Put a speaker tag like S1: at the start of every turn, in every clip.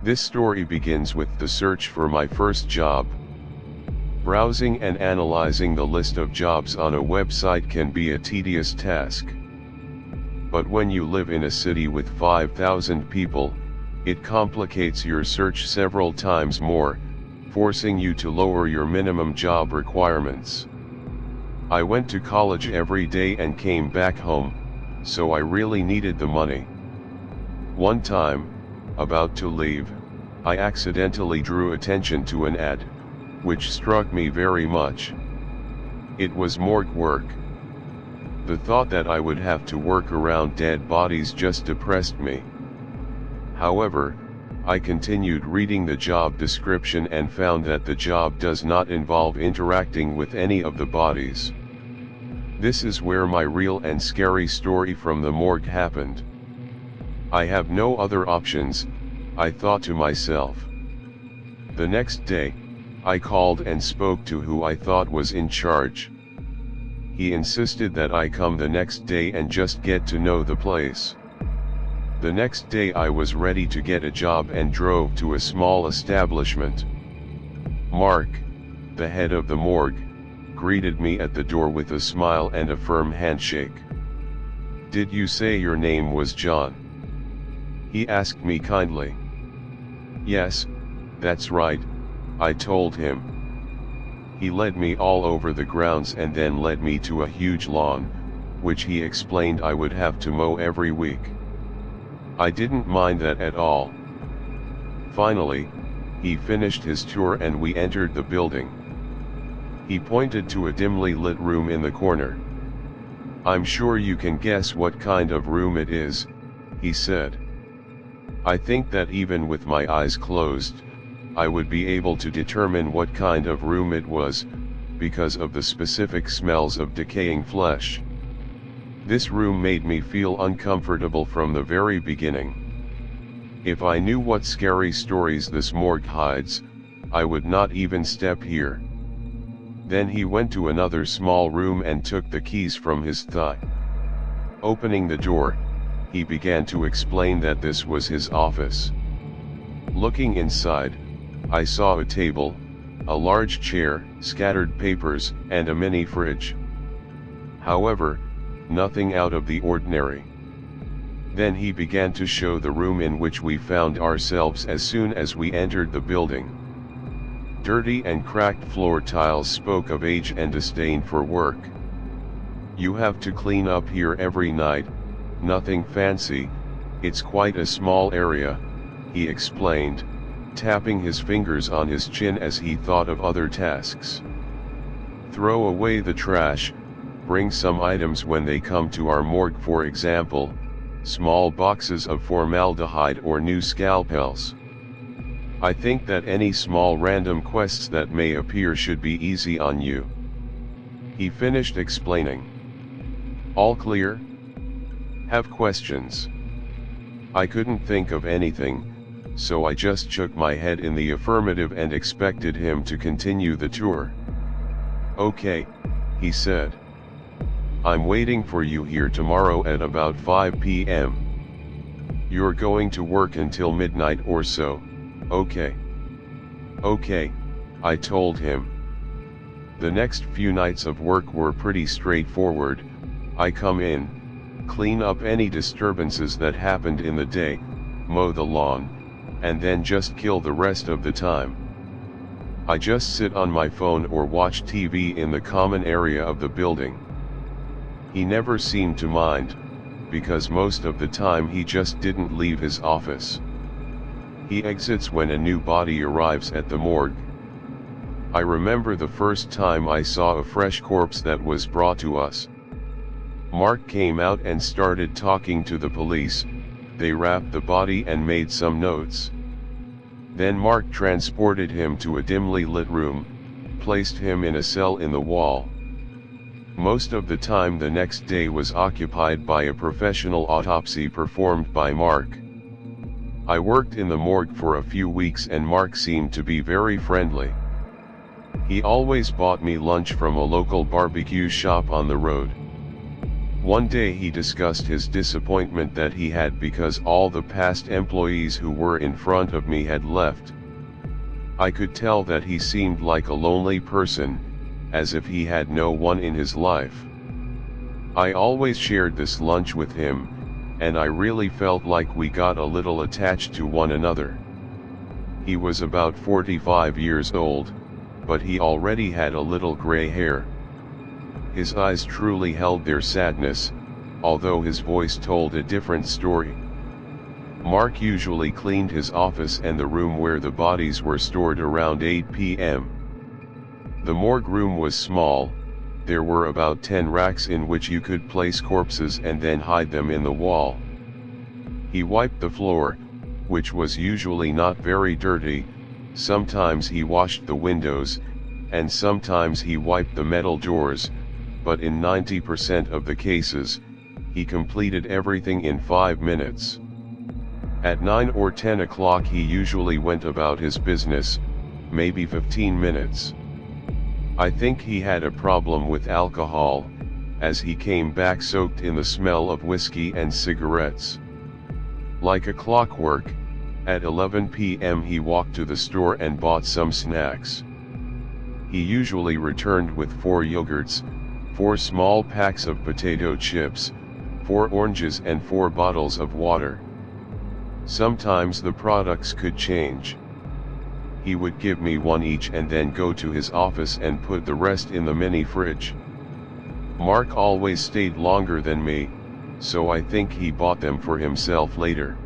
S1: This story begins with the search for my first job. Browsing and analyzing the list of jobs on a website can be a tedious task. But when you live in a city with 5,000 people, it complicates your search several times more, forcing you to lower your minimum job requirements. I went to college every day and came back home, so I really needed the money. One time, about to leave, I accidentally drew attention to an ad, which struck me very much. It was morgue work. The thought that I would have to work around dead bodies just depressed me. However, I continued reading the job description and found that the job does not involve interacting with any of the bodies. This is where my real and scary story from the morgue happened. I have no other options, I thought to myself. The next day, I called and spoke to who I thought was in charge. He insisted that I come the next day and just get to know the place. The next day I was ready to get a job and drove to a small establishment. Mark, the head of the morgue, greeted me at the door with a smile and a firm handshake. "Did you say your name was John?" he asked me kindly. "Yes, that's right," I told him. He led me all over the grounds and then led me to a huge lawn, which he explained I would have to mow every week. I didn't mind that at all. Finally, he finished his tour and we entered the building. He pointed to a dimly lit room in the corner. "I'm sure you can guess what kind of room it is," he said. I think that even with my eyes closed, I would be able to determine what kind of room it was, because of the specific smells of decaying flesh. This room made me feel uncomfortable from the very beginning. If I knew what scary stories this morgue hides, I would not even step here. Then he went to another small room and took the keys from his thigh. Opening the door, he began to explain that this was his office. Looking inside, I saw a table, a large chair, scattered papers, and a mini fridge. However, nothing out of the ordinary. Then he began to show the room in which we found ourselves as soon as we entered the building. Dirty and cracked floor tiles spoke of age and disdain for work. "You have to clean up here every night, nothing fancy, it's quite a small area," he explained, tapping his fingers on his chin as he thought of other tasks. "Throw away the trash, bring some items when they come to our morgue, for example, small boxes of formaldehyde or new scalpels. I think that any small random quests that may appear should be easy on you," he finished explaining. "All clear? Have questions?" I couldn't think of anything, so I just shook my head in the affirmative and expected him to continue the tour. "Okay," he said. "I'm waiting for you here tomorrow at about 5 p.m. You're going to work until midnight or so, okay?" "Okay," I told him. The next few nights of work were pretty straightforward. I come in, clean up any disturbances that happened in the day, mow the lawn, and then just kill the rest of the time. I just sit on my phone or watch TV in the common area of the building. He never seemed to mind, because most of the time he just didn't leave his office. He exits when a new body arrives at the morgue. I remember the first time I saw a fresh corpse that was brought to us. Mark came out and started talking to the police. They wrapped the body and made some notes. Then Mark transported him to a dimly lit room, placed him in a cell in the wall. Most of the time the next day was occupied by a professional autopsy performed by Mark. I worked in the morgue for a few weeks and Mark seemed to be very friendly. He always bought me lunch from a local barbecue shop on the road. One day he discussed his disappointment that he had because all the past employees who were in front of me had left. I could tell that he seemed like a lonely person, as if he had no one in his life. I always shared this lunch with him, and I really felt like we got a little attached to one another. He was about 45 years old, but he already had a little gray hair. His eyes truly held their sadness, although his voice told a different story. Mark usually cleaned his office and the room where the bodies were stored around 8 p.m. The morgue room was small. There were about 10 racks in which you could place corpses and then hide them in the wall. He wiped the floor, which was usually not very dirty. Sometimes he washed the windows, and sometimes he wiped the metal doors, but in 90% of the cases, he completed everything in 5 minutes. At 9 or 10 o'clock he usually went about his business, maybe 15 minutes. I think he had a problem with alcohol, as he came back soaked in the smell of whiskey and cigarettes. Like a clockwork, at 11 p.m. he walked to the store and bought some snacks. He usually returned with 4 yogurts, 4 small packs of potato chips, 4 oranges and 4 bottles of water. Sometimes the products could change. He would give me one each and then go to his office and put the rest in the mini fridge. Mark always stayed longer than me, so I think he bought them for himself later.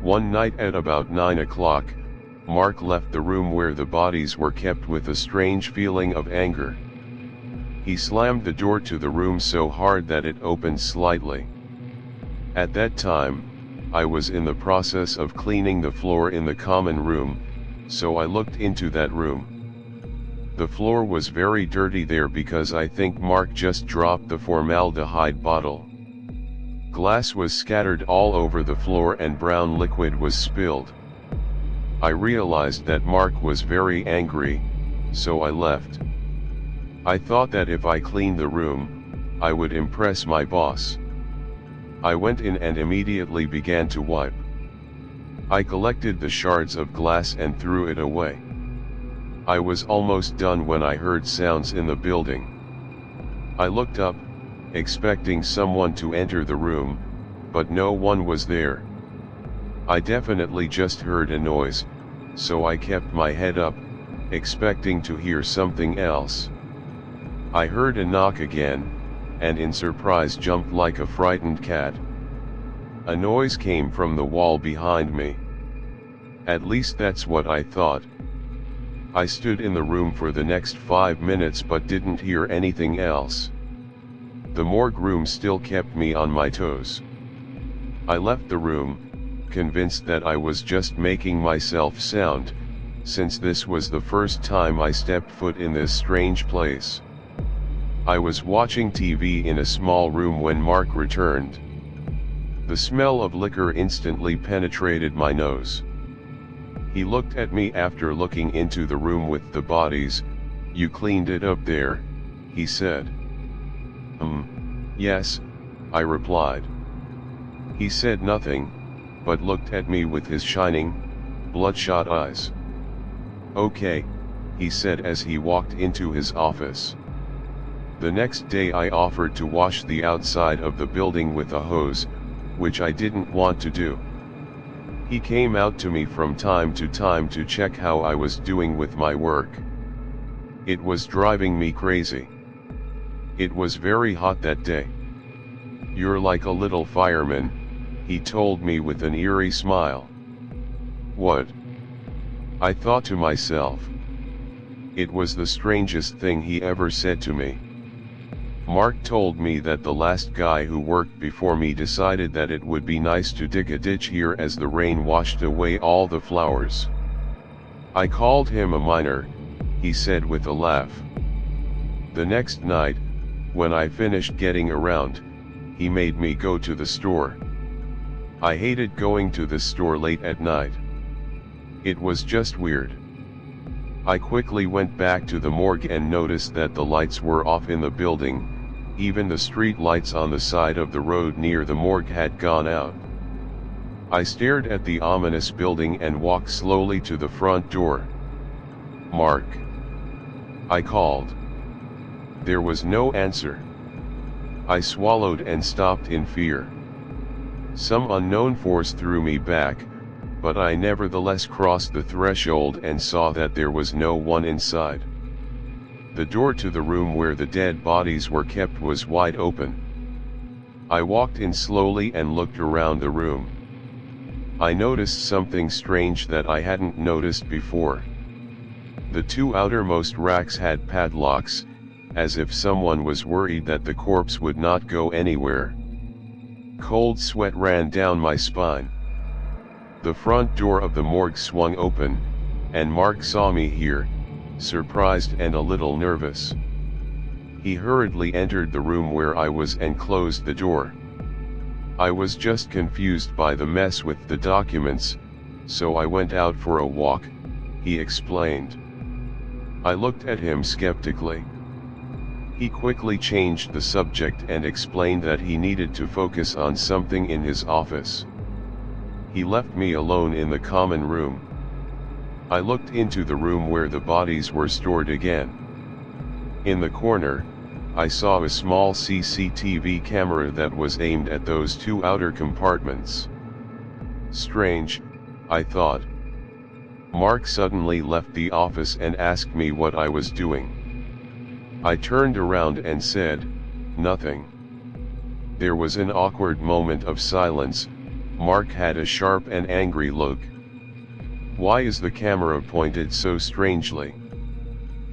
S1: One night at about 9 o'clock, Mark left the room where the bodies were kept with a strange feeling of anger. He slammed the door to the room so hard that it opened slightly. At that time, I was in the process of cleaning the floor in the common room, so I looked into that room. The floor was very dirty there because I think Mark just dropped the formaldehyde bottle. Glass was scattered all over the floor and brown liquid was spilled. I realized that Mark was very angry, so I left. I thought that if I cleaned the room, I would impress my boss. I went in and immediately began to wipe. I collected the shards of glass and threw it away. I was almost done when I heard sounds in the building. I looked up, expecting someone to enter the room, but no one was there. I definitely just heard a noise, so I kept my head up, expecting to hear something else. I heard a knock again, and in surprise jumped like a frightened cat. A noise came from the wall behind me. At least that's what I thought. I stood in the room for the next 5 minutes but didn't hear anything else. The morgue room still kept me on my toes. I left the room, convinced that I was just making myself sound, since this was the first time I stepped foot in this strange place. I was watching TV in a small room when Mark returned. The smell of liquor instantly penetrated my nose. He looked at me after looking into the room with the bodies. "You cleaned it up there," he said. Yes, I replied. He said nothing, but looked at me with his shining, bloodshot eyes. "Okay," he said as he walked into his office. The next day I offered to wash the outside of the building with a hose, which I didn't want to do. He came out to me from time to time to check how I was doing with my work. It was driving me crazy. It was very hot that day. "You're like a little fireman," he told me with an eerie smile. What? I thought to myself. It was the strangest thing he ever said to me. Mark told me that the last guy who worked before me decided that it would be nice to dig a ditch here as the rain washed away all the flowers. I called him a miner, he said with a laugh. The next night, when I finished getting around, he made me go to the store. I hated going to the store late at night. It was just weird. I quickly went back to the morgue and noticed that the lights were off in the building, Even the street lights on the side of the road near the morgue had gone out. I stared at the ominous building and walked slowly to the front door. "Mark," I called. There was no answer. I swallowed and stopped in fear. Some unknown force threw me back, but I nevertheless crossed the threshold and saw that there was no one inside. The door to the room where the dead bodies were kept was wide open. I walked in slowly and looked around the room. I noticed something strange that I hadn't noticed before. The two outermost racks had padlocks, as if someone was worried that the corpse would not go anywhere. Cold sweat ran down my spine. The front door of the morgue swung open, and Mark saw me here, surprised and a little nervous. He hurriedly entered the room where I was and closed the door. I was just confused by the mess with the documents, so I went out for a walk, he explained. I looked at him skeptically. He quickly changed the subject and explained that he needed to focus on something in his office. He left me alone in the common room. I looked into the room where the bodies were stored again. In the corner, I saw a small CCTV camera that was aimed at those two outer compartments. Strange, I thought. Mark suddenly left the office and asked me what I was doing. I turned around and said, "Nothing." There was an awkward moment of silence. Mark had a sharp and angry look. "Why is the camera pointed so strangely?"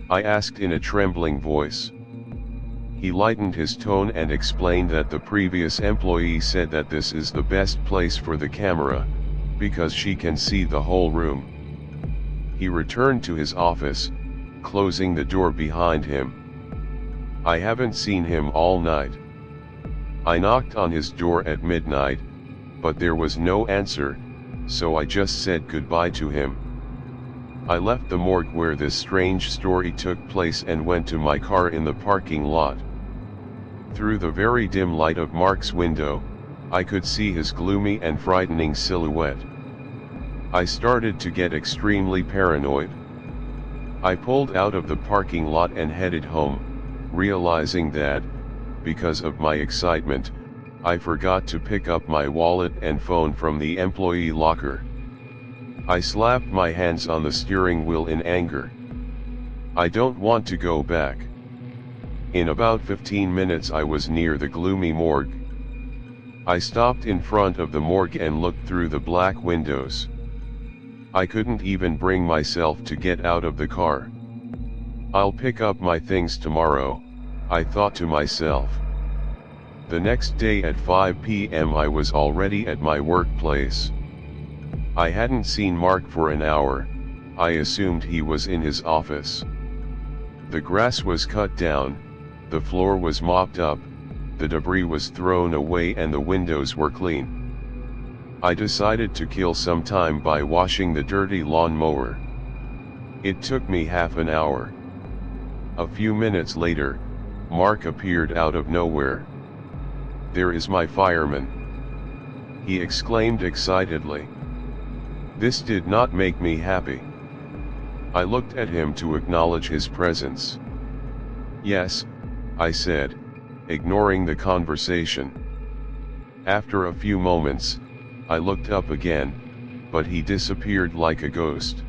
S1: I asked in a trembling voice. He lightened his tone and explained that the previous employee said that this is the best place for the camera, because she can see the whole room. He returned to his office, closing the door behind him. I haven't seen him all night. I knocked on his door at midnight, but there was no answer, so I just said goodbye to him. I left the morgue where this strange story took place and went to my car in the parking lot. Through the very dim light of Mark's window, I could see his gloomy and frightening silhouette. I started to get extremely paranoid. I pulled out of the parking lot and headed home, realizing that, because of my excitement, I forgot to pick up my wallet and phone from the employee locker. I slapped my hands on the steering wheel in anger. I don't want to go back. In about 15 minutes I was near the gloomy morgue. I stopped in front of the morgue and looked through the black windows. I couldn't even bring myself to get out of the car. "I'll pick up my things tomorrow," I thought to myself. The next day at 5 p.m. I was already at my workplace. I hadn't seen Mark for an hour. I assumed he was in his office. The grass was cut down, the floor was mopped up, the debris was thrown away and the windows were clean. I decided to kill some time by washing the dirty lawnmower. It took me half an hour. A few minutes later, Mark appeared out of nowhere. "There is my fireman," he exclaimed excitedly. This did not make me happy. I looked at him to acknowledge his presence. "Yes," I said, ignoring the conversation. After a few moments, I looked up again, but he disappeared like a ghost.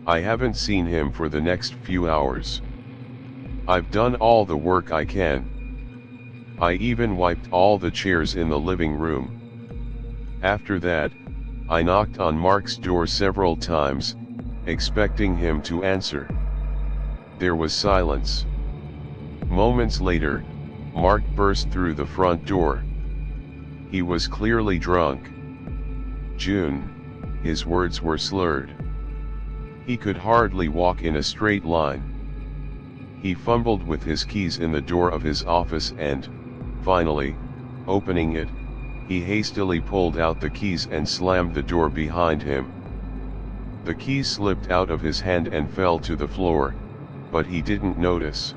S1: I haven't seen him for the next few hours. I've done all the work I can. I even wiped all the chairs in the living room. After that, I knocked on Mark's door several times, expecting him to answer. There was silence. Moments later, Mark burst through the front door. He was clearly drunk. "June," his words were slurred. He could hardly walk in a straight line. He fumbled with his keys in the door of his office and, finally, opening it, he hastily pulled out the keys and slammed the door behind him. The keys slipped out of his hand and fell to the floor, but he didn't notice.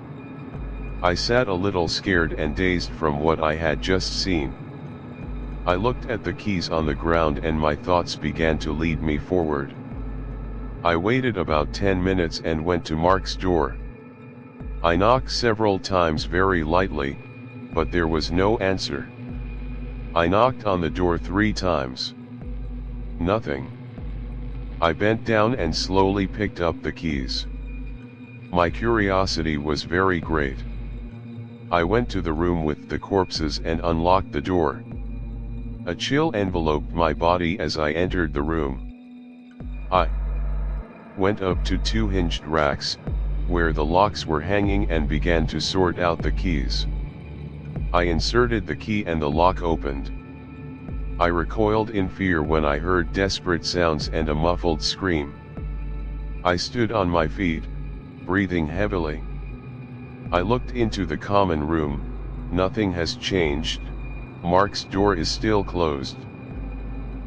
S1: I sat a little scared and dazed from what I had just seen. I looked at the keys on the ground and my thoughts began to lead me forward. I waited about 10 minutes and went to Mark's door. I knocked several times very lightly, but there was no answer. I knocked on the door 3 times. Nothing. I bent down and slowly picked up the keys. My curiosity was very great. I went to the room with the corpses and unlocked the door. A chill enveloped my body as I entered the room. I went up to 2 hinged racks, where the locks were hanging, and began to sort out the keys. I inserted the key and the lock opened. I recoiled in fear when I heard desperate sounds and a muffled scream. I stood on my feet, breathing heavily. I looked into the common room. Nothing has changed. Mark's door is still closed.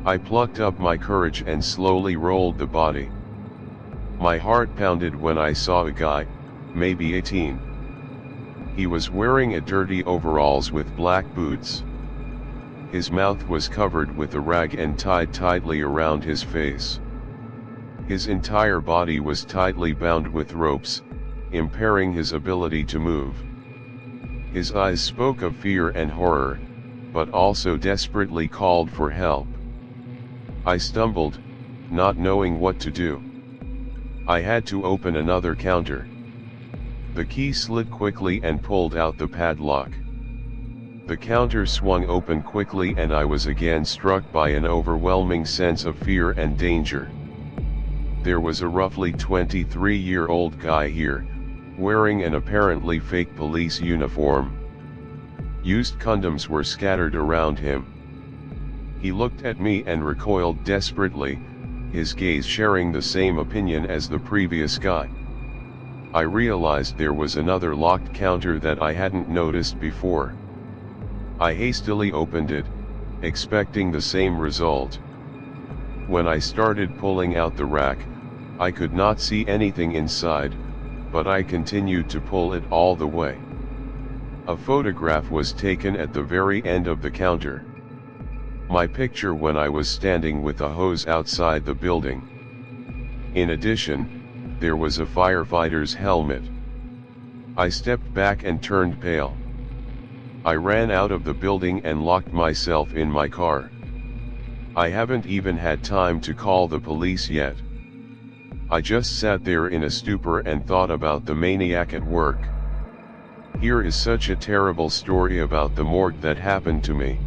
S1: I plucked up my courage and slowly rolled the body. My heart pounded when I saw a guy, maybe 18. He was wearing a dirty overalls with black boots. His mouth was covered with a rag and tied tightly around his face. His entire body was tightly bound with ropes, impairing his ability to move. His eyes spoke of fear and horror, but also desperately called for help. I stumbled, not knowing what to do. I had to open another counter. The key slid quickly and pulled out the padlock. The counter swung open quickly and I was again struck by an overwhelming sense of fear and danger. There was a roughly 23-year-old guy here, wearing an apparently fake police uniform. Used condoms were scattered around him. He looked at me and recoiled desperately, his gaze sharing the same opinion as the previous guy. I realized there was another locked counter that I hadn't noticed before. I hastily opened it, expecting the same result. When I started pulling out the rack, I could not see anything inside, but I continued to pull it all the way. A photograph was taken at the very end of the counter. My picture when I was standing with a hose outside the building. In addition, there was a firefighter's helmet. I stepped back and turned pale. I ran out of the building and locked myself in my car. I haven't even had time to call the police yet. I just sat there in a stupor and thought about the maniac at work. Here is such a terrible story about the morgue that happened to me.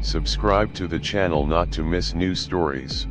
S1: Subscribe to the channel not to miss new stories.